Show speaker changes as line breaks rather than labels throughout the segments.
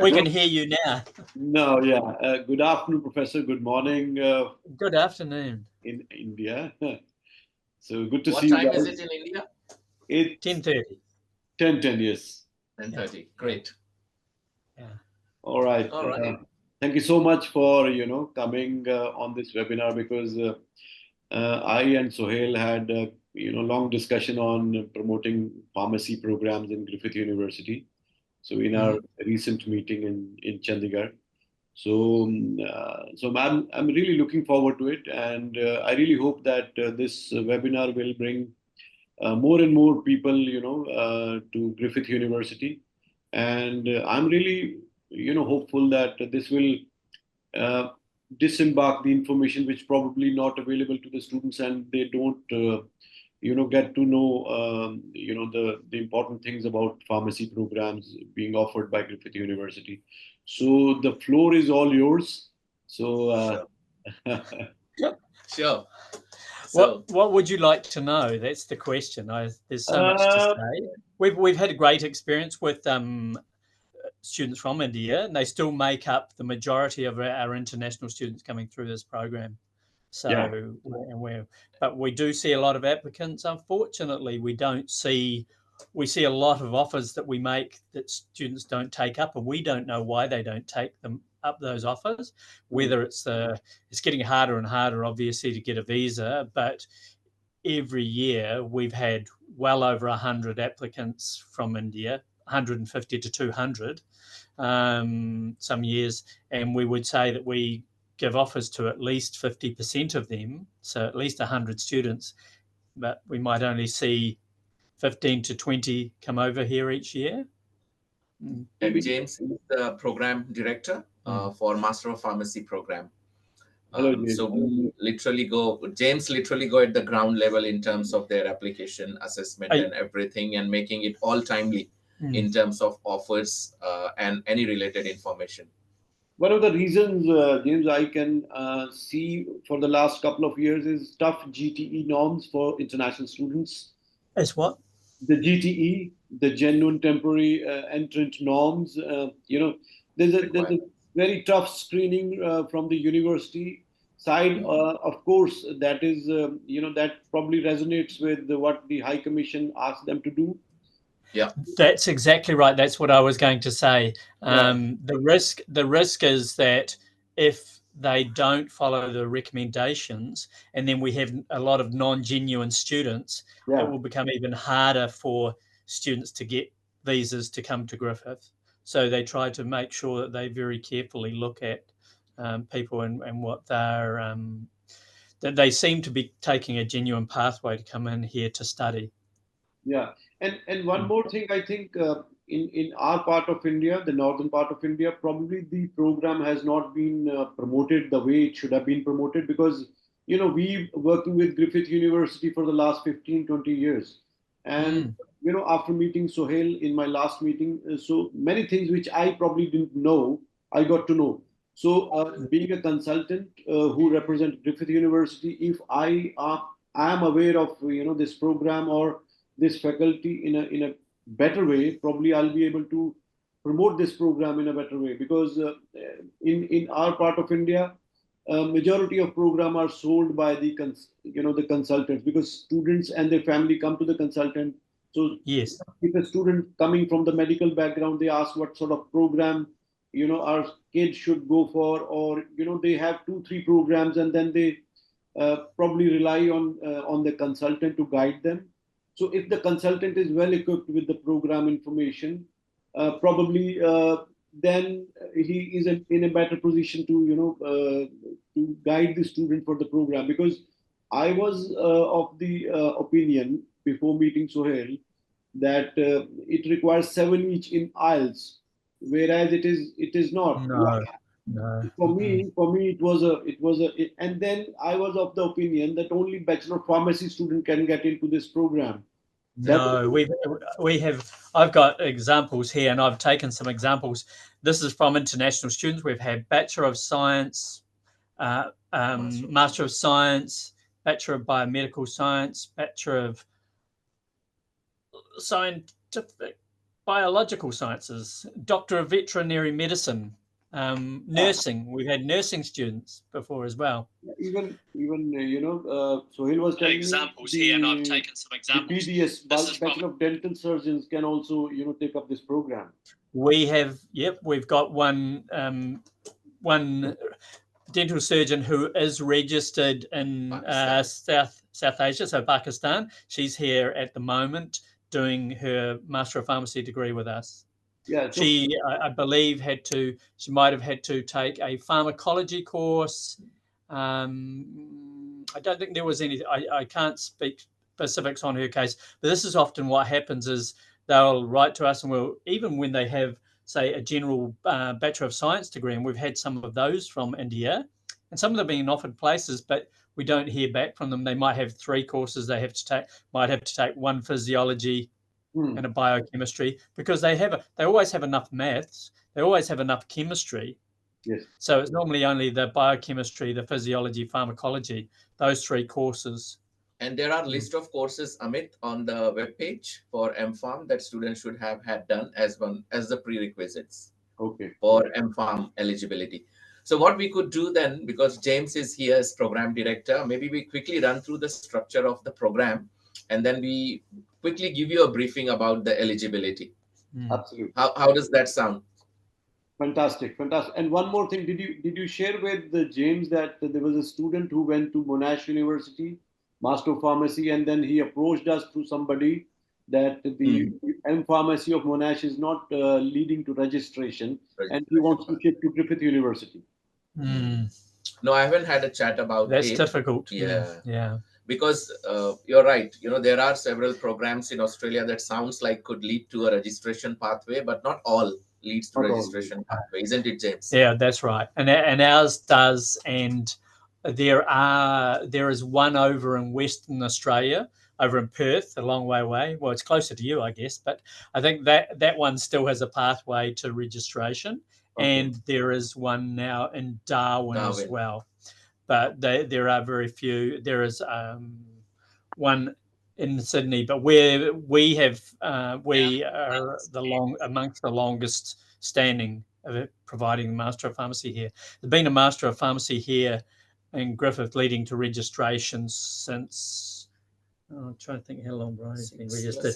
We can hear you now.
No, yeah. Good afternoon, Professor. Good morning
Good afternoon.
in India. So good to see
What
you
time is
guys.
it in India?
It's
10:30.
10:10, yes.
10:30. Great.
Yeah.
All right.
All right.
Thank you so much for, coming on this webinar because I and Sohail had, long discussion on promoting pharmacy programs in Griffith University. So in our recent meeting in Chandigarh. So I'm really looking forward to it, and I really hope that this webinar will bring more and more people, to Griffith University, and I'm really, hopeful that this will uh, disembark the information which probably not available to the students, and they don't, get to know, the important things about pharmacy programs being offered by Griffith University. So the floor is all yours. So,
Sure. So,
What would you like to know? That's the question. There's so much to
uh,
say. We've had a great experience with students from India, and they still make up the majority of our international students coming through this program. So,
yeah,
but we do see a lot of applicants. Unfortunately, we see a lot of offers that we make that students don't take up, and we don't know why they don't take them up, those offers. Whether it's getting harder and harder, obviously, to get a visa, but every year we've had well over 100 applicants from India, 150 to 200 some years, and we would say that we give offers to at least 50% of them, so at least 100 students, but we might only see 15 to 20 come over here each year.
and James is the program director for Master of Pharmacy program.
hello, James.
So James literally go at the ground level in terms of their application assessment and everything, and making it all timely in terms of offers and any related information.
One of the reasons, James, I can see for the last couple of years is tough GTE norms for international students.
As what?
The GTE, the genuine temporary entrant norms. There's a very tough screening from the university side. Of course, that is, that probably resonates with what the High Commission asked them to do.
Yeah,
that's exactly right. That's what I was going to say. The risk is that if they don't follow the recommendations, and then we have a lot of non-genuine students, it will become even harder for students to get visas to come to Griffith. So they try to make sure that they very carefully look at people and what they're that they seem to be taking a genuine pathway to come in here to study.
Yeah, and one more thing, I think in our part of India, the northern part of India, probably the program has not been promoted the way it should have been promoted, because we working with Griffith University for the last 15, 20 years, and after meeting Sohail in my last meeting, so many things which I probably didn't know, I got to know. So being a consultant who represents Griffith University, if I am aware of this program or this faculty in a better way, probably I'll be able to promote this program in a better way, because in our part of India, majority of program are sold by the the consultants, because students and their family come to the consultant. So
yes,
if a student coming from the medical background, they ask what sort of program our kids should go for, or they have 2 3 programs, and then they probably rely on the consultant to guide them. So if the consultant is well equipped with the program information, probably then he is in a better position to to guide the student for the program. Because I was of the opinion before meeting Sohail that it requires 7 each in IELTS, whereas it is not.
No.
For me, it was and then I was of the opinion that only Bachelor of Pharmacy student can get into this program.
No, we have. I've got examples here, and I've taken some examples. This is from international students. We've had Bachelor of Science, Master of Science, Bachelor of Biomedical Science, Bachelor of Scientific biological sciences, Doctor of Veterinary Medicine, nursing. We've had nursing students before as well.
Even Sohail was telling
examples
me
here, and I've taken some examples.
The BDS, Bachelor of Dental Surgeons, can also take up this program.
We have, we've got one dental surgeon who is registered in South Asia, so Pakistan. She's here at the moment doing her Master of Pharmacy degree with us.
Yeah,
she, I believe, she might have had to take a pharmacology course. I don't think there was any, I can't speak specifics on her case, but this is often what happens is they'll write to us, and we'll, even when they have, say, a general Bachelor of Science degree, and we've had some of those from India, and some of them being offered places, but we don't hear back from them. They might have 3 courses they have to take, might have to take 1 physiology and a biochemistry, because they always have enough maths, they always have enough chemistry.
Yes.
So it's normally only the biochemistry, the physiology, pharmacology, those 3 courses.
And there are list of courses, Amit, on the webpage for MPharm that students should have had done as the prerequisites for MPharm eligibility. So what we could do then, because James is here as program director, maybe we quickly run through the structure of the program, and then we quickly give you a briefing about the eligibility.
Absolutely.
How does that sound?
Fantastic. And one more thing, did you share with James that there was a student who went to Monash University, Master of Pharmacy, and then he approached us through somebody that the M-Pharmacy of Monash is not leading to registration, and he wants to shift to Griffith University.
No, I haven't had a chat about it.
That's difficult.
Yeah. Because you're right. There are several programs in Australia that sounds like could lead to a registration pathway, but not all leads to registration pathway, isn't it, James?
Yeah, that's right. And ours does. And there is one over in Western Australia, over in Perth, a long way away. Well, it's closer to you, I guess, but I think that one still has a pathway to registration. And there is one now in Darwin as well. But there are very few. There is one in Sydney, but we are amongst the longest standing of providing Master of Pharmacy here. There's been a Master of Pharmacy here in Griffith leading to registrations since, I'm trying to think how long Brian's been registered.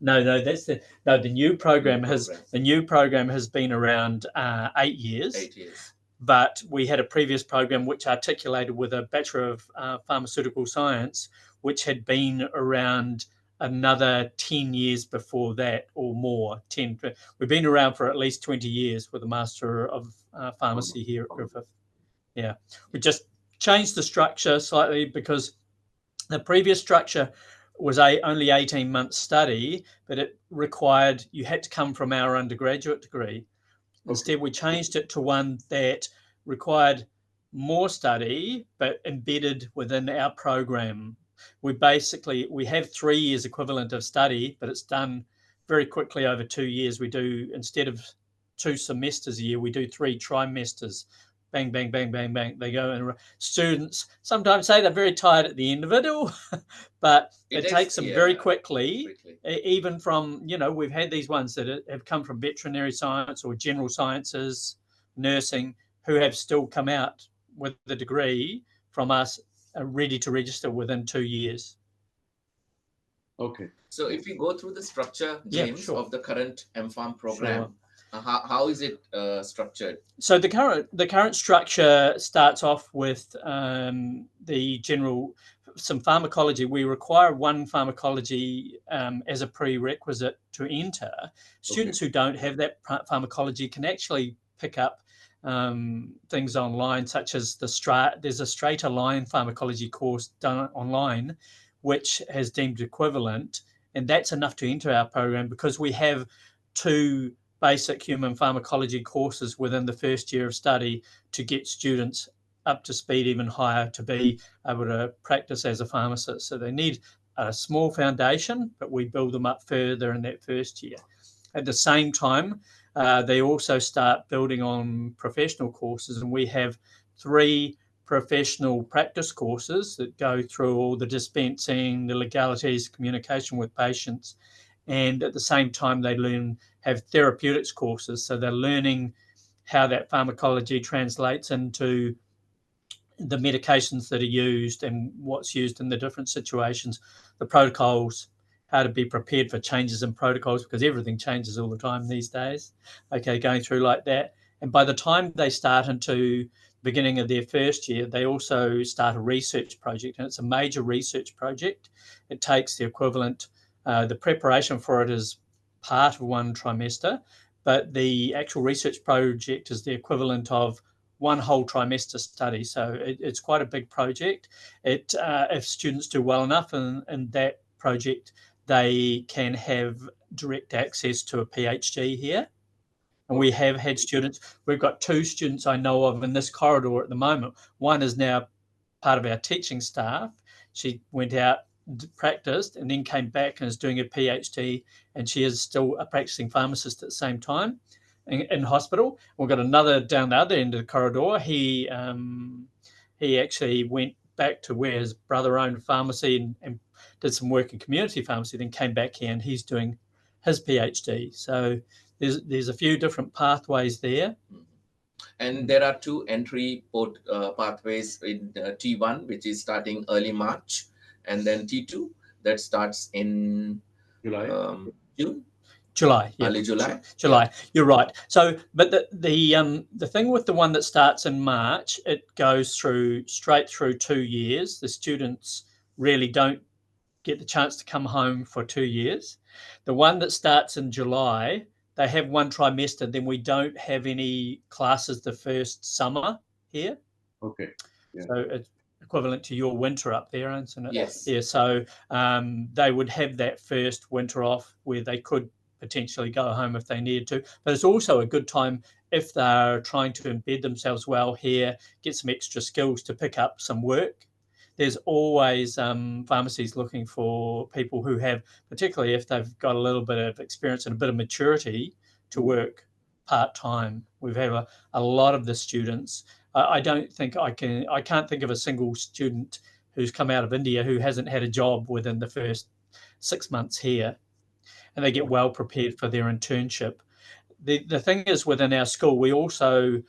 No, the new program has been around 8 years.
8 years.
But we had a previous program which articulated with a Bachelor of Pharmaceutical Science, which had been around another 10 years before that or more. We've been around for at least 20 years with a Master of Pharmacy here at Griffith. Yeah, we just changed the structure slightly because the previous structure was only 18-month study, but it required, you had to come from our undergraduate degree. Instead, we changed it to one that required more study, but embedded within our program. We have 3 years equivalent of study, but it's done very quickly over 2 years. We do, instead of 2 semesters a year, we do 3 trimesters. Bang, bang, bang, bang, bang. They go, and students sometimes say they're very tired at the end of it all, but it takes them very quickly. Even from, we've had these ones that have come from veterinary science or general sciences, nursing, who have still come out with the degree from us, ready to register within 2 years.
Okay.
So if we go through the structure, James, of the current MPharm program, how is it structured? So
the current structure starts off with the general, some pharmacology. We require 1 pharmacology as a prerequisite to enter. Students who don't have that pharmacology can actually pick up things online, such as there's a straighter line pharmacology course done online, which has deemed equivalent, and that's enough to enter our program because we have 2 basic human pharmacology courses within the first year of study to get students up to speed even higher to be able to practice as a pharmacist. So they need a small foundation, but we build them up further in that first year. At the same time, they also start building on professional courses, and we have 3 professional practice courses that go through all the dispensing, the legalities, communication with patients, and at the same time they have therapeutics courses. So they're learning how that pharmacology translates into the medications that are used and what's used in the different situations, the protocols, how to be prepared for changes in protocols, because everything changes all the time these days. Okay, going through like that. And by the time they start into the beginning of their first year, they also start a research project, and it's a major research project. It takes the equivalent, the preparation for it is part of one trimester, but the actual research project is the equivalent of one whole trimester study. So it's quite a big project. If students do well enough in that project, they can have direct access to a PhD here. And we have had students, we've got 2 students I know of in this corridor at the moment. One is now part of our teaching staff. She went out, practiced, and then came back and is doing a PhD, and she is still a practicing pharmacist at the same time in hospital. We've got another down the other end of the corridor. He actually went back to where his brother owned a pharmacy and did some work in community pharmacy, then came back here and he's doing his PhD. So there's a few different pathways there.
And there are 2 entry pathways in T1, which is starting early March, and then T2 that starts in June.
July, yeah.
Early July.
July. Yeah. You're right. So, but the thing with the one that starts in March, it goes straight through 2 years. The students really don't get the chance to come home for 2 years. The one that starts in July, they have one trimester. Then we don't have any classes the first summer here.
Okay.
Yeah. So it's equivalent to your winter up there, isn't it?
Yes.
Yeah. So they would have that first winter off where they could potentially go home if they needed to. But it's also a good time if they're trying to embed themselves well here, get some extra skills to pick up some work. There's always pharmacies looking for people who have, particularly if they've got a little bit of experience and a bit of maturity, to work part-time. We've had a lot of the students. I can't think of a single student who's come out of India who hasn't had a job within the first 6 months here. And they get well prepared for their internship. The thing is, within our school, we also,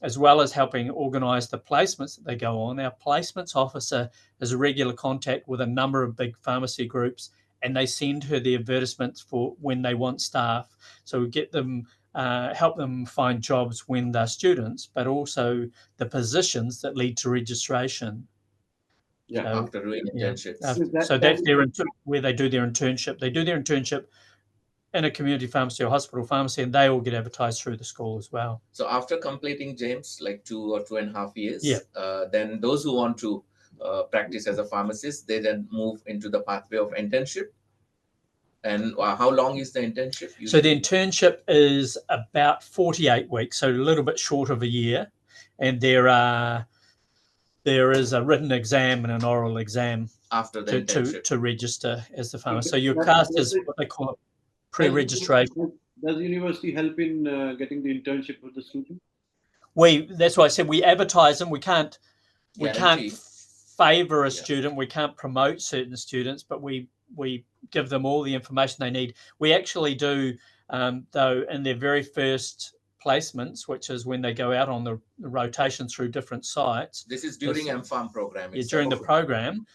as well as helping organise the placements that they go on, our placements officer is a regular contact with a number of big pharmacy groups, and they send her the advertisements for when they want staff. So we get them, help them find jobs when they're students, but also the positions that lead to registration.
Yeah, so, after doing internships.
So that's where they do their internship. They do their internship in a community pharmacy or hospital pharmacy, and they all get advertised through the school as well.
So after completing, James, like 2 or 2.5 years,
yeah.
Then those who want to practice as a pharmacist, they then move into the pathway of internship. And how long is the internship usually?
So the internship is about 48 weeks, so a little bit short of a year. And there is a written exam and an oral exam
after the internship
to register as the pharmacist. So your cast is what they call it, pre-registration.
Does the university help in getting the internship with the student?
That's why I said we advertise them. We can't favour a student. We can't promote certain students, but we give them all the information they need. We actually do, though, in their very first placements, which is when they go out on the rotation through different sites.
This is during MPharm program.
Yeah, during the program,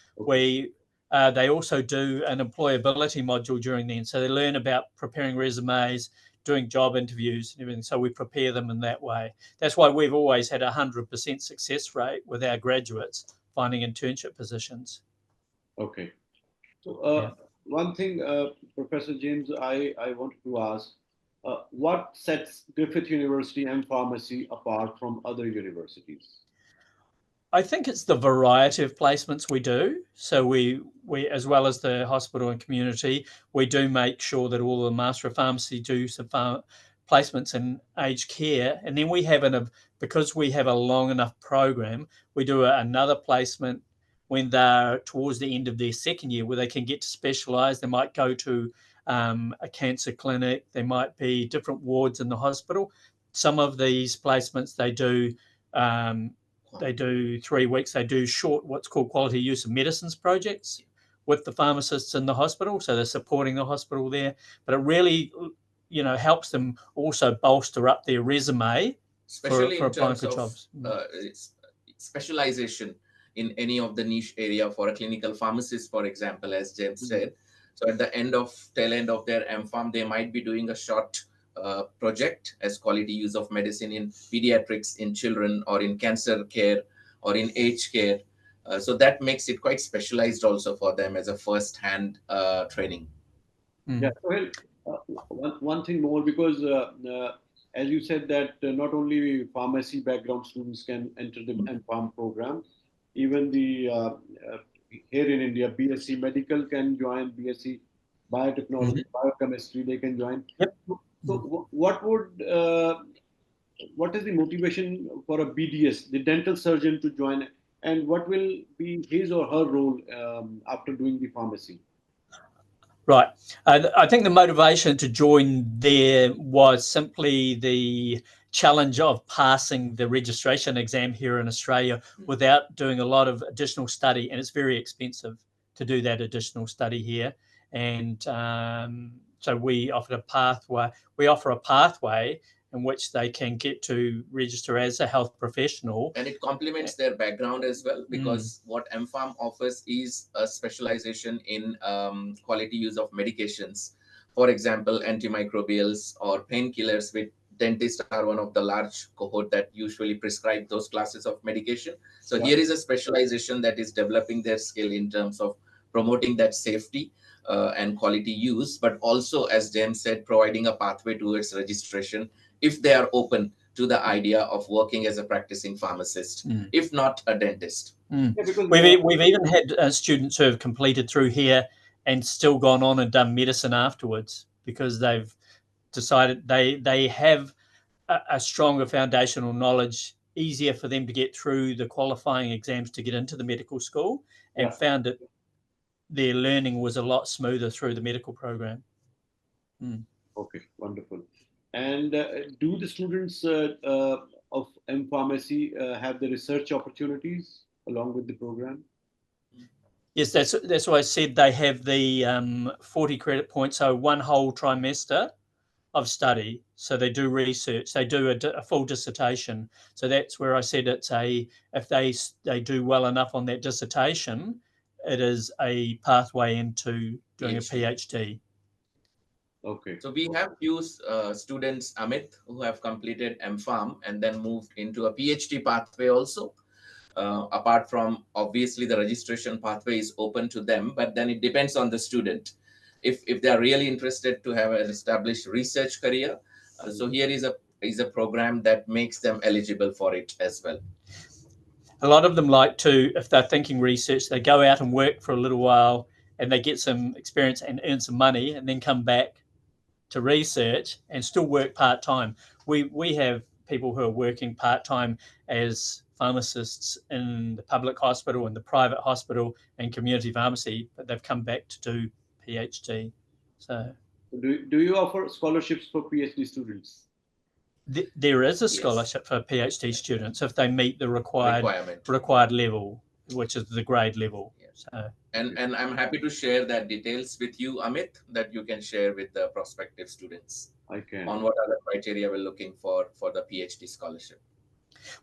they also do an employability module during then. So they learn about preparing resumes, doing job interviews and everything. So we prepare them in that way. That's why we've always had 100% success rate with our graduates finding internship positions.
Okay. So one thing, Professor James, I wanted to ask, what sets Griffith University and Pharmacy apart from other universities?
I think it's the variety of placements we do. So we as well as the hospital and community, we do make sure that all the Master of Pharmacy do some placements in aged care. And then we have because we have a long enough program, we do another placement when they're towards the end of their second year where they can get to specialise. They might go to a cancer clinic. There might be different wards in the hospital. Some of these placements they do 3 weeks. They do short, what's called quality use of medicines projects, with the pharmacists in the hospital, so they're supporting the hospital there. But it really, helps them also bolster up their resume,
especially
for
in
applying
terms
for
of
jobs.
Specialization in any of the niche area for a clinical pharmacist, for example, as James said. So at the tail end of their MPharm, they might be doing a short project as quality use of medicine in pediatrics, in children, or in cancer care, or in aged care. So that makes it quite specialized also for them as a first-hand training.
Yeah, well, one thing more, because as you said that not only pharmacy background students can enter the MPharm program, even the here in India, BSc Medical can join, BSc Biotechnology, Biochemistry, they can join.
Yep.
So what is the motivation for a BDS, the dental surgeon, to join, and what will be his or her role after doing the pharmacy?
Right. I think the motivation to join there was simply the challenge of passing the registration exam here in Australia without doing a lot of additional study, and it's very expensive to do that additional study here. And so we offer a pathway in which they can get to register as a health professional.
And it complements their background as well, because what MPharm offers is a specialization in quality use of medications. For example, antimicrobials or painkillers, with dentists are one of the large cohort that usually prescribe those classes of medication. So here is a specialization that is developing their skill in terms of promoting that safety and quality use, but also, as James said, providing a pathway towards registration if they are open to the idea of working as a practicing pharmacist, if not a dentist.
Yeah,
we've even had students who have completed through here and still gone on and done medicine afterwards, because they've decided they have a stronger foundational knowledge, easier for them to get through the qualifying exams to get into the medical school, and found that their learning was a lot smoother through the medical program.
Okay, wonderful. And do the students of M-Pharmacy have the research opportunities along with the program?
Yes, that's why I said they have the 40 credit points, so one whole trimester of study. So they do research, they do a full dissertation. So that's where I said if they do well enough on that dissertation, it is a pathway into doing a PhD.
Okay.
So we have few students, Amit, who have completed MPharm and then moved into a PhD pathway also. Apart from, obviously, the registration pathway is open to them, but then it depends on the student. If they are really interested to have an established research career, so here is a program that makes them eligible for it as well.
A lot of them like to, if they're thinking research, they go out and work for a little while and they get some experience and earn some money, and then come back to research and still work part-time. We have people who are working part-time as pharmacists in the public hospital and the private hospital and community pharmacy, but they've come back to do PhD. So
do you offer scholarships for PhD students?
There is a scholarship for PhD students if they meet the required level, which is the grade level. So,
and I'm happy to share that details with you, Amit, that you can share with the prospective students.
I can.
On what other criteria we're looking for the PhD scholarship.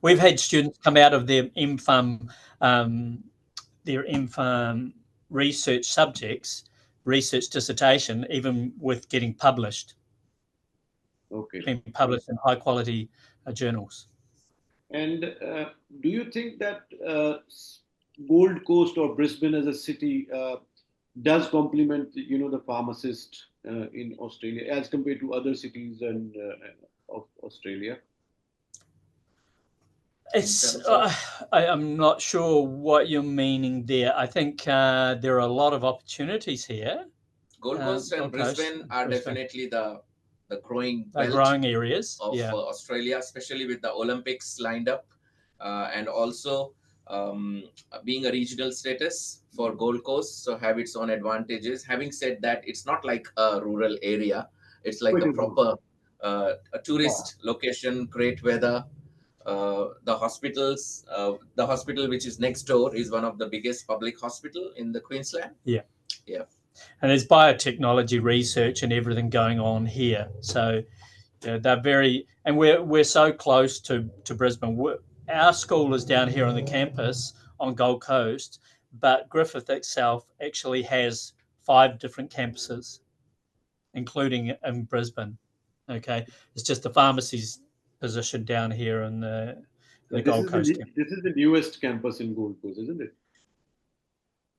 We've had students come out of their MPharm research subjects, research dissertation, even with getting published.
Okay.
Being published in high quality journals.
And do you think that Gold Coast or Brisbane as a city does complement, the pharmacist in Australia as compared to other cities of Australia?
I'm not sure what you're meaning there. I think there are a lot of opportunities here.
Gold Coast and Brisbane are definitely the growing
areas
of Australia, especially with the Olympics lined up, and also being a regional status for Gold Coast, so have its own advantages. Having said that, it's not like a rural area. It's like a proper a tourist location, great weather. The hospital which is next door is one of the biggest public hospital in the Queensland.
Yeah.
Yeah.
And there's biotechnology research and everything going on here. So they're very, and we're so close to Brisbane. Our school is down here on the campus on Gold Coast, but Griffith itself actually has 5 different campuses, including in Brisbane. Okay, it's just the pharmacy's position down here in the Gold Coast campus.
This is the newest campus in Gold Coast, isn't it?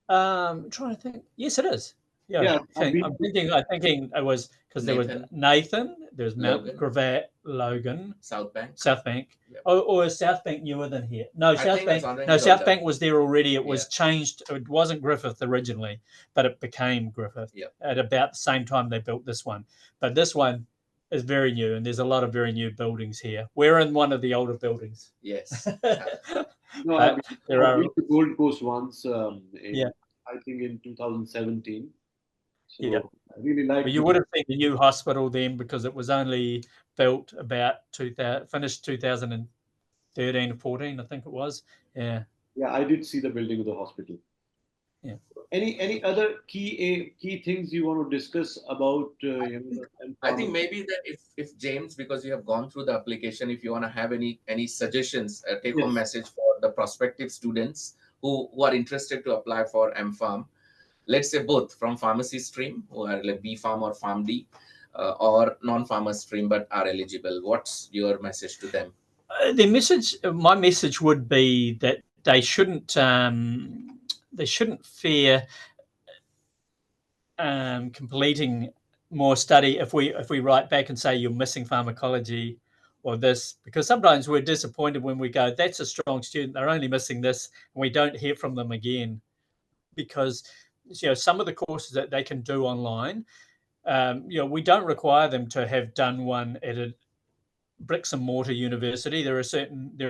I'm trying to think. Yes, it is. Yeah, I'm thinking it was because there was Nathan, there's Mount Griffith, Logan,
South Bank.
Yep. Or is South Bank newer than here? No, South Bank was there already. It was changed. It wasn't Griffith originally, but it became Griffith at about the same time they built this one. But this one is very new, and there's a lot of very new buildings here. We're in one of the older buildings.
Yes.
No, I've been to Gold Coast once. I think in 2017. So I really like.
But you would have seen the new hospital then, because it was only built about finished 2013 or 14, I think it was. Yeah.
Yeah, I did see the building of the hospital.
Yeah.
Any other key things you want to discuss about?
I think maybe that if James, because you have gone through the application, if you want to have any suggestions, a take-home message for the prospective students who are interested to apply for MPharm, let's say both from pharmacy stream, who are like B Pharm or PharmD, or non-pharma stream but are eligible. What's your message to them?
My message would be that they shouldn't fear completing more study if we write back and say you're missing pharmacology or this, because sometimes we're disappointed when we go, that's a strong student, they're only missing this, and we don't hear from them again, because some of the courses that they can do online, we don't require them to have done one at a bricks and mortar university. There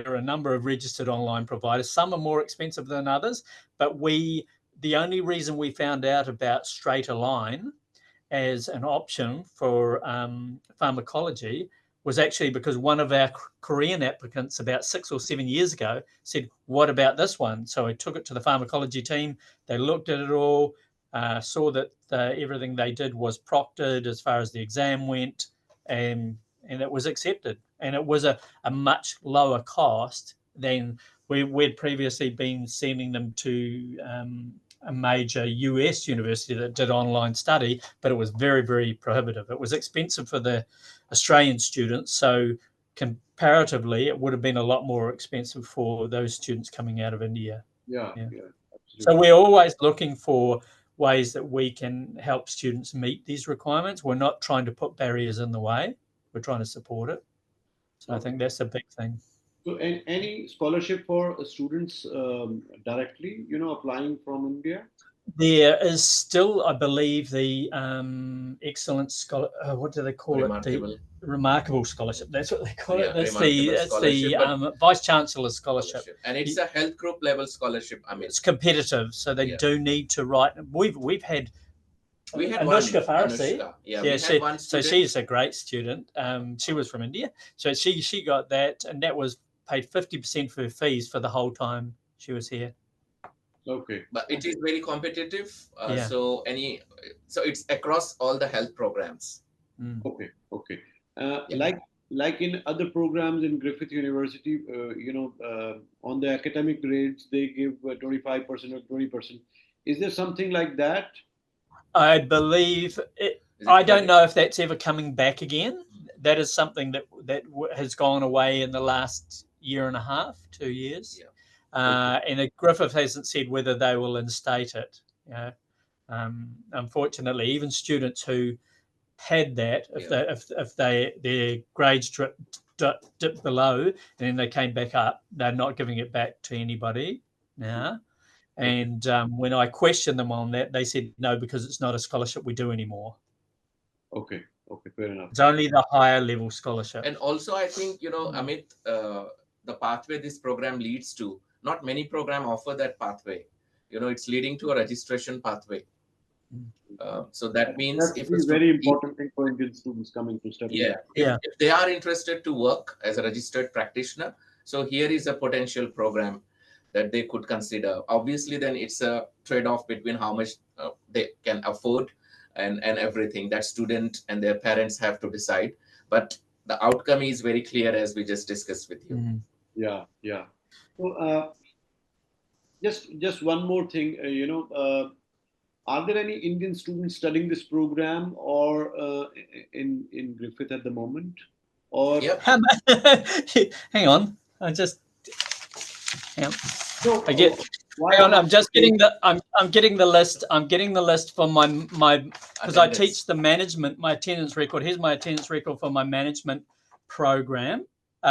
are a number of registered online providers. Some are more expensive than others, but the only reason we found out about Straight Align as an option for pharmacology was actually because one of our Korean applicants about 6 or 7 years ago said, what about this one? So I took it to the pharmacology team. They looked at it all, saw that everything they did was proctored as far as the exam went, and it was accepted. And it was a much lower cost than we'd previously been sending them to a major US university that did online study, but it was very, very prohibitive. It was expensive for the Australian students, so comparatively it would have been a lot more expensive for those students coming out of India.
Yeah.
So we're always looking for ways that we can help students meet these requirements. We're not trying to put barriers in the way. We're trying to support it. So I think that's a big thing.
So any scholarship for students directly, applying from India?
There is still, I believe, the excellent scholar. What do they call it? The remarkable scholarship. That's what they call it. That's the vice chancellor's scholarship,
and it's a health group level scholarship. I mean,
it's competitive, so they do need to write. We had Anushka Farsi. So she's a great student. She was from India, so she got that, and that was paid 50% for her fees for the whole time she was here.
Okay,
but it is very competitive. So it's across all the health programs.
Okay. Like in other programs in Griffith University, on the academic grades they give 25% or 20%. Is there something like that?
I believe it. I don't know if that's ever coming back again. That is something that has gone away in the last year and a half, 2 years. And Griffith hasn't said whether they will instate it. Unfortunately, even students who had that, if their grades dipped below and then they came back up, they're not giving it back to anybody now. And when I questioned them on that, they said no, because it's not a scholarship we do anymore.
Okay, fair enough.
It's only the higher level scholarship.
And also, I think Amit, the pathway this program leads to, not many programs offer that pathway. It's leading to a registration pathway. So that means
that's a very important thing for Indian students coming to study.
If they are interested to work as a registered practitioner, so here is a potential program. that they could consider. Obviously, then it's a trade-off between how much they can afford and everything that student and their parents have to decide. But the outcome is very clear, as we just discussed with you.
Yeah, yeah. So just one more thing, are there any Indian students studying this program or in Griffith at the moment? Or
Yep.
Hang on, I just hang on.
So,
I get. Hang on, I'm just getting the. I'm getting the list. I'm getting the list for my because I teach the management. My attendance record. Here's my attendance record for my management program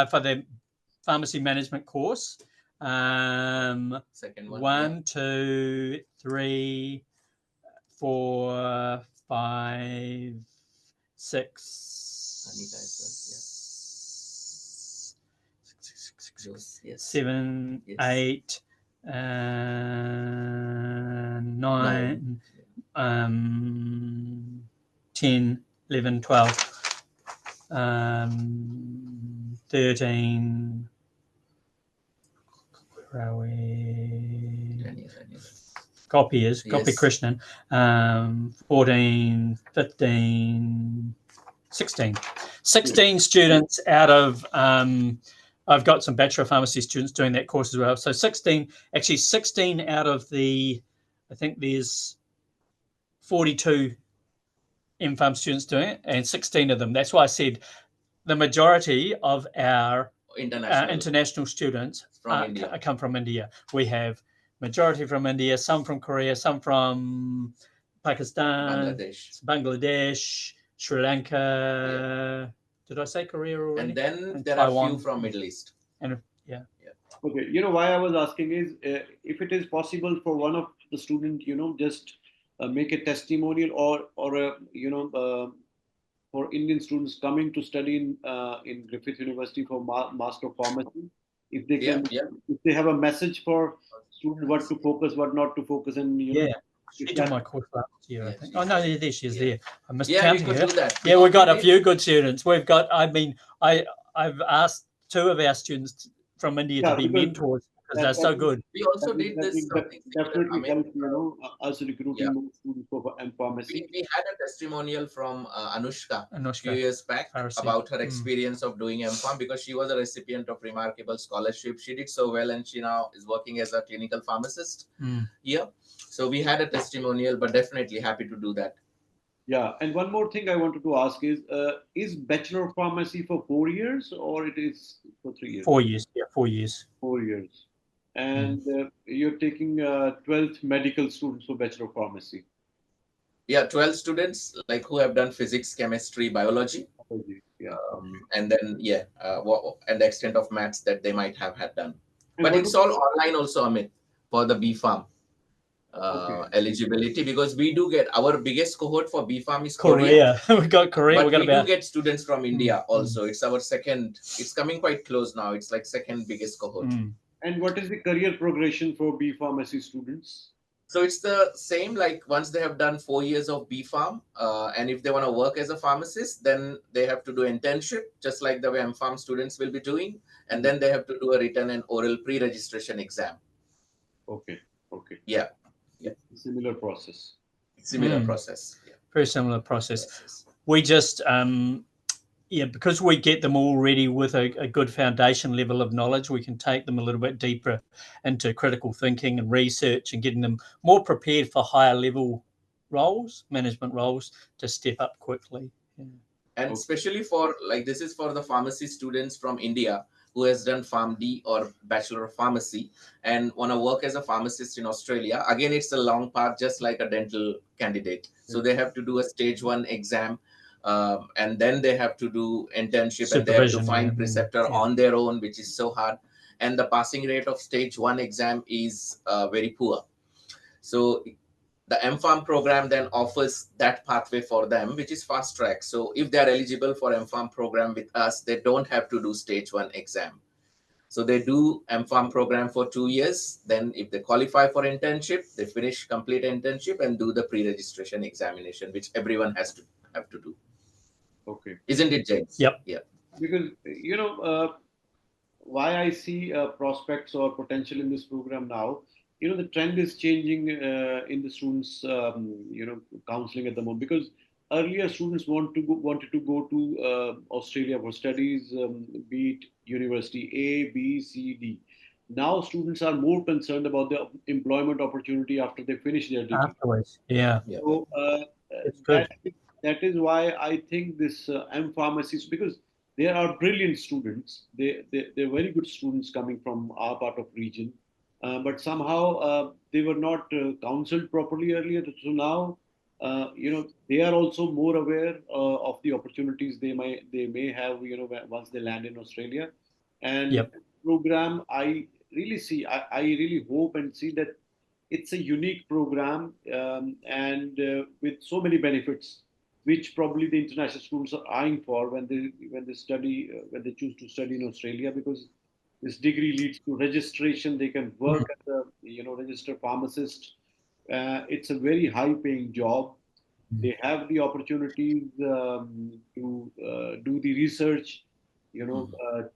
for the pharmacy management course.
Second one.
1, 2, 3, 4, 5, 6, 7, 8, 9, 10, 11, 12, 13. Where are we? Copy Krishnan. 14, 15, 16. 16 students out of, I've got some Bachelor of Pharmacy students doing that course as well. So 16 out of the, I think there's 42 MPharm students doing it, and 16 of them. That's why I said the majority of our international students come from India. We have majority from India, some from Korea, some from Pakistan, Bangladesh, Sri Lanka. Did I say Korea already?
And then there are a few from Middle East.
And yeah.
Okay, why I was asking is if it is possible for one of the student, just make a testimonial or for Indian students coming to study in Griffith University for Master of Pharmacy, if they can, if they have a message for students what to focus, what not to focus, and
she did my course last year, I think. Oh no, there she is. There, I missed counting her.
Do that.
Yeah, we've got a few good students. We've got. I mean, I've asked 2 of our students from India to be mentors because they're so good.
We also did this.
Definitely help, us recruiting more students for pharmacy.
We had a testimonial from Anushka a few years back about her experience of doing MPharm because she was a recipient of remarkable scholarship. She did so well, and she now is working as a clinical pharmacist here. So we had a testimonial, but definitely happy to do that.
Yeah, and one more thing I wanted to ask is Bachelor of Pharmacy for 4 years or it is for 3 years?
4 years, 4 years.
4 years. And you're taking 12 medical students for Bachelor of Pharmacy.
Yeah, 12 students who have done physics, chemistry, biology.
Yeah.
And then, and the extent of maths that they might have had done. But it's all online also, Amit, for the B-Pharm. Eligibility, because we do get our biggest cohort for B-Pharm is Korea.
We got Korea.
But we do get students from India also. It's our second. It's coming quite close now. It's like second biggest cohort.
And what is the career progression for B-Pharmacy students?
So it's the same. Once they have done 4 years of B-Pharm, and if they want to work as a pharmacist, then they have to do internship, just like the way M-Pharm students will be doing, and then they have to do a written and oral pre-registration exam.
Okay.
Yeah.
Similar process.
Process. Yeah.
Very similar process. We just, because we get them already with a good foundation level of knowledge, we can take them a little bit deeper into critical thinking and research and getting them more prepared for higher level roles, management roles, to step up quickly. Yeah.
And especially for, this is for the pharmacy students from India who has done PharmD or Bachelor of Pharmacy and want to work as a pharmacist in Australia. Again, it's a long path, just like a dental candidate. So they have to do a stage 1 exam, and then they have to do internship and they have to find preceptor on their own, which is so hard. And the passing rate of stage 1 exam is very poor. So the MPharm program then offers that pathway for them, which is fast track. So if they are eligible for MPharm program with us, they don't have to do stage 1 exam. So they do MPharm program for 2 years. Then if they qualify for internship, they complete internship and do the pre-registration examination, which everyone have to do.
Okay.
Isn't it, James?
Yep.
Yeah.
Because, why I see prospects or potential in this program now. The trend is changing in the students, counseling at the moment, because earlier students wanted to go to Australia for studies, be it university A, B, C, D. Now students are more concerned about the employment opportunity after they finish their degree.
Afterwards, yeah.
So
It's good.
that is why I think this M pharmacies, because there are brilliant students. They're very good students coming from our part of region, but somehow they were not counseled properly earlier. So now, they are also more aware of the opportunities they may have. Once they land in Australia, and
Yep.
program I really see. I really hope and see that it's a unique program, and with so many benefits, which probably the international students are eyeing for when they choose to study in Australia, because this degree leads to registration. They can work as a registered pharmacist. It's a very high paying job. They have the opportunities to do the research,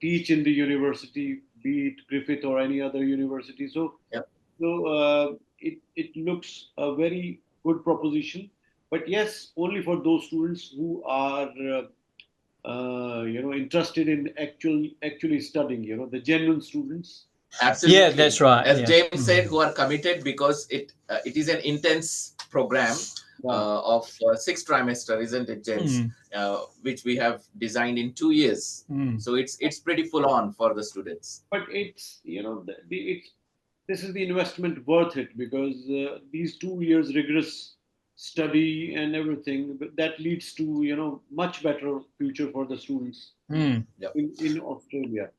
teach in the university, be it Griffith or any other university. So
Yep.
it looks a very good proposition, but yes, only for those students who are interested in actually studying. The genuine students.
Absolutely.
Yeah, that's right.
As
Yeah.
James said, who are committed, because it is an intense program of 6 trimester, isn't it, James? Which we have designed in 2 years. So it's pretty full on for the students.
But it's this is the investment worth it, because these 2 years rigorous study and everything, but that leads to much better future for the students
Yep.
in Australia.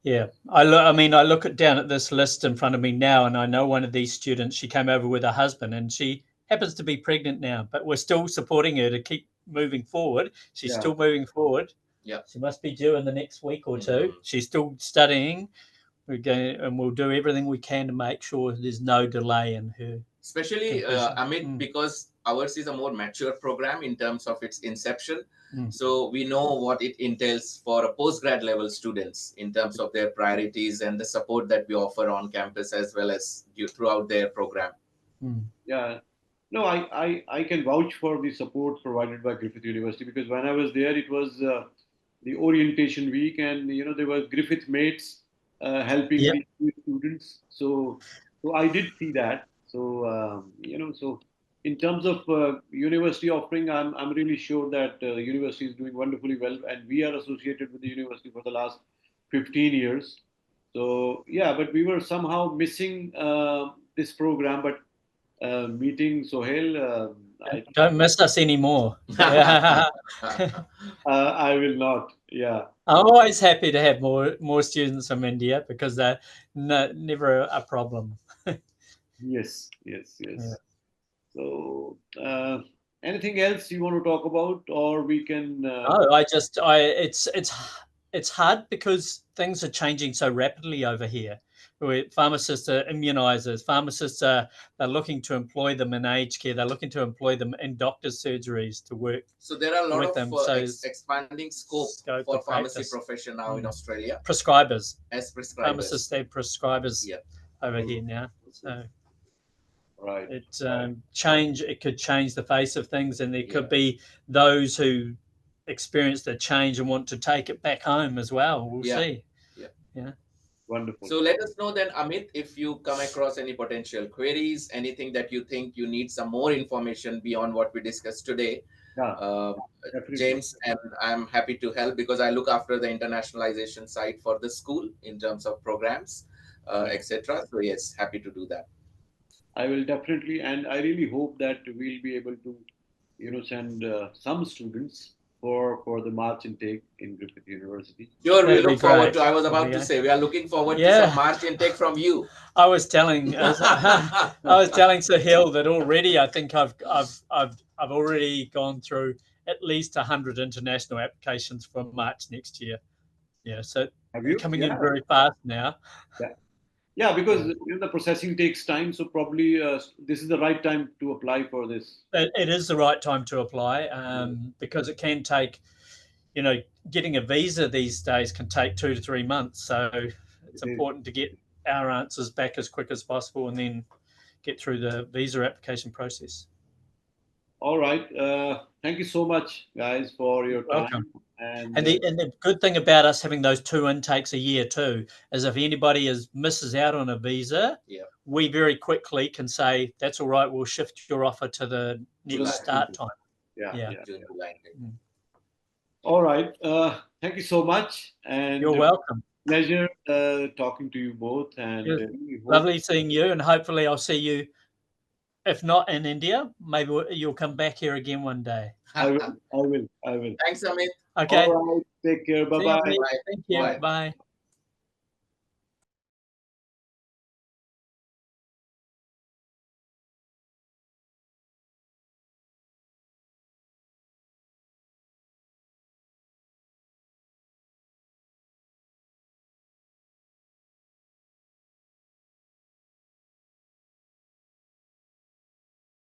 Yeah, I mean, I look down at this list in front of me now, and I know one of these students. She came over with her husband, and she happens to be pregnant now. But we're still supporting her to keep moving forward. She's
Yeah.
still moving forward.
Yeah.
She must be due in the next week or two. She's still studying. We're going, and we'll do everything we can to make sure there's no delay in her.
Especially Amit, because ours is a more mature program in terms of its inception. So we know what it entails for a postgrad level students in terms of their priorities and the support that we offer on campus as well as throughout their program.
Yeah. No, I can vouch for the support provided by Griffith University, because when I was there, it was the orientation week, and there were Griffith mates helping the students. So I did see that. So so in terms of university offering, I'm really sure that university is doing wonderfully well, and we are associated with the university for the last 15 years. So yeah, but we were somehow missing this program. But meeting Sohail,
Don't miss us anymore.
I will not. Yeah.
I'm always happy to have more students from India, because they're never a problem.
Yes.
Yeah.
So, anything else you want to talk about, or we can?
No, it's hard because things are changing so rapidly over here. Pharmacists are immunizers. Pharmacists they're looking to employ them in aged care. They're looking to employ them in doctors' surgeries to work.
So there are a lot
with
of
them. So
expanding scope for pharmacy profession now in Australia.
Prescribers,
as prescribers.
Pharmacists, they're prescribers over here now. So
right.
It could change the face of things, and there could be those who experience the change and want to take it back home as well. We'll see. Yeah.
Wonderful.
So let us know then, Amit, if you come across any potential queries, anything that you think you need some more information beyond what we discussed today. James and I'm happy to help, because I look after the internationalization side for the school in terms of programs, etc. So yes, happy to do that.
I will definitely, and I really hope that we'll be able to, send some students for the March intake in Griffith University.
Sure, we look forward to. I was about to say we are looking forward to some March intake from you.
I was telling Sohail that already. I think I've already gone through at least 100 international applications for March next year. Yeah, so coming in very fast now.
Yeah, because the processing takes time, so probably this is the right time to apply for this.
It is the right time to apply, because it can take, you know, getting a visa these days can take 2 to 3 months. So it's important to get our answers back as quick as possible and then get through the visa application process.
All right. Thank you so much, guys, for your time.
Welcome. And the good thing about us having those 2 intakes a year too is if anybody misses out on a visa, we very quickly can say, that's all right, we'll shift your offer to the next start time.
June, July. All right. Thank you so much. And
you're welcome.
Pleasure talking to you both. And
lovely seeing you. And hopefully I'll see you, if not in India, maybe you'll come back here again one day.
I will.
Thanks, Amit.
Okay.
All right. Take care. Bye-bye.
Thank you. Bye.